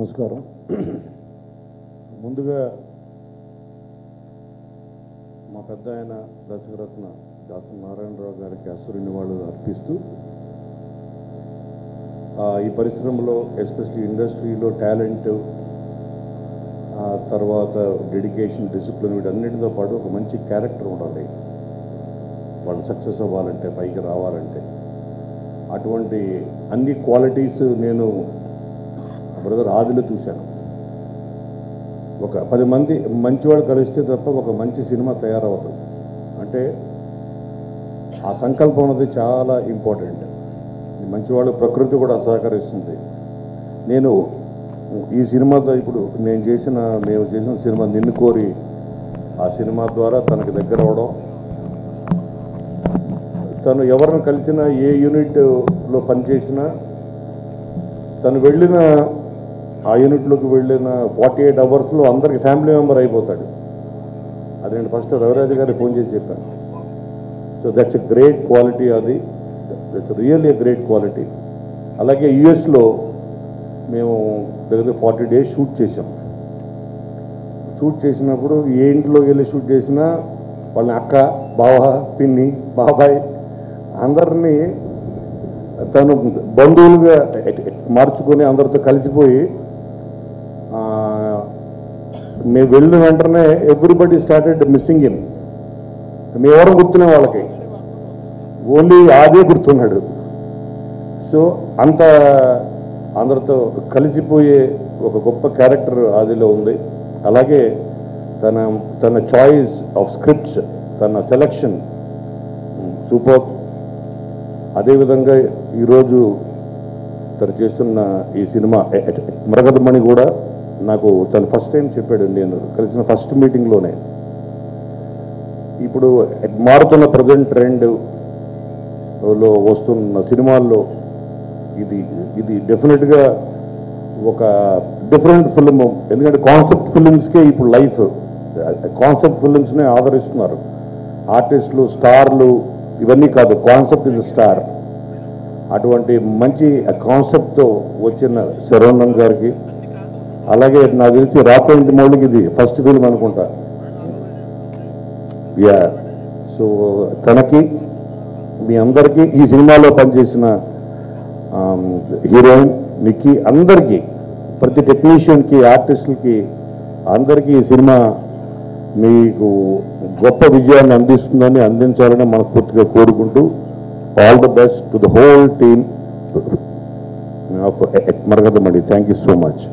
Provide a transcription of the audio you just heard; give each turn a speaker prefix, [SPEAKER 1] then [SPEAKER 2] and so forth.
[SPEAKER 1] నమస్కారం. ముందుగా మా పెద్ద ఆయన దర్శకరత్న దాసరి నారాయణరావు గారికి అసురుని వాళ్ళు అర్పిస్తూ ఈ పరిశ్రమలో ఎస్పెషల్లీ ఇండస్ట్రీలో టాలెంట్, తర్వాత డెడికేషన్, డిసిప్లిన్ వీటన్నిటితో పాటు ఒక మంచి క్యారెక్టర్ ఉండాలి. వాళ్ళు సక్సెస్ అవ్వాలంటే, పైకి రావాలంటే అటువంటి అన్ని క్వాలిటీస్ నేను బ్రదర్ ఆదిలో చూశాను. ఒక 10 మంది మంచివాడు కలిస్తే తప్ప ఒక మంచి సినిమా తయారవదు. అంటే ఆ సంకల్పం అనేది చాలా ఇంపార్టెంట్. మంచివాళ్ళు ప్రకృతి కూడా సహకరిస్తుంది. నేను ఈ సినిమాతో ఇప్పుడు మేము చేసిన సినిమా నిన్ను కోరి, ఆ సినిమా ద్వారా తనకి దగ్గర అవడం, తను ఎవరిని కలిసినా, ఏ యూనిట్లో పనిచేసినా, తను వెళ్ళిన ఆ యూనిట్లోకి వెళ్ళిన 48 అవర్స్లో అందరికి ఫ్యామిలీ మెంబర్ అయిపోతాడు. అది నేను ఫస్ట్ రవిరాజు గారికి ఫోన్ చేసి చెప్పాను. So that's a great quality. That's really a great quality. అలాగే యుఎస్లో మేము దగ్గర 40 days షూట్ చేసాం. షూట్ చేసినప్పుడు ఏ ఇంట్లోకి వెళ్ళి షూట్ చేసినా వాళ్ళని అక్క, బావ, పిన్ని, బాబాయ్ అందరినీ తను బంధువులుగా మార్చుకొని అందరితో కలిసిపోయి, మేము వెళ్ళిన వెంటనే ఎవ్రీబడి స్టార్టెడ్ మిస్సింగ్ హిమ్. మేమెవరో గుర్తున్న వాళ్ళకి ఓన్లీ ఆదే గుర్తున్నాడు. సో అంత అందరితో కలిసిపోయే ఒక గొప్ప క్యారెక్టర్ ఆదిలో ఉంది. అలాగే తన చాయిస్ ఆఫ్ స్క్రిప్ట్స్, తన సెలెక్షన్ సూపర్. అదేవిధంగా ఈరోజు తను చేస్తున్న ఈ సినిమా మరగదమణి కూడా నాకు తను ఫస్ట్ టైం చెప్పాడు, నేను కలిసిన ఫస్ట్ మీటింగ్లోనే. ఇప్పుడు మారుతున్న ప్రజెంట్ ట్రెండ్లో వస్తున్న సినిమాల్లో ఇది డెఫినెట్గా ఒక డిఫరెంట్ ఫిల్మ్. ఎందుకంటే కాన్సెప్ట్ ఫిల్మ్స్కే ఇప్పుడు లైఫ్. కాన్సెప్ట్ ఫిల్మ్స్నే ఆదరిస్తున్నారు ఆర్టిస్టులు, స్టార్లు. ఇవన్నీ కాదు, కాన్సెప్ట్ ఇస్ స్టార్. అటువంటి మంచి కాన్సెప్ట్తో వచ్చిన శరవణన్ గారికి, అలాగే నాకు తెలిసి రాపేంటి మౌళికి ఇది ఫస్ట్ ఫిల్మ్ అనుకుంటా. సో తనకి, మీ అందరికీ, ఈ సినిమాలో పనిచేసిన హీరోయిన్ నిక్కీ, అందరికీ, ప్రతి టెక్నీషియన్కి, ఆర్టిస్టులకి అందరికీ ఈ సినిమా మీకు గొప్ప విజయాన్ని అందించాలని మనస్ఫూర్తిగా కోరుకుంటూ, all the best to the whole team of Maragadamani. Thank you so much.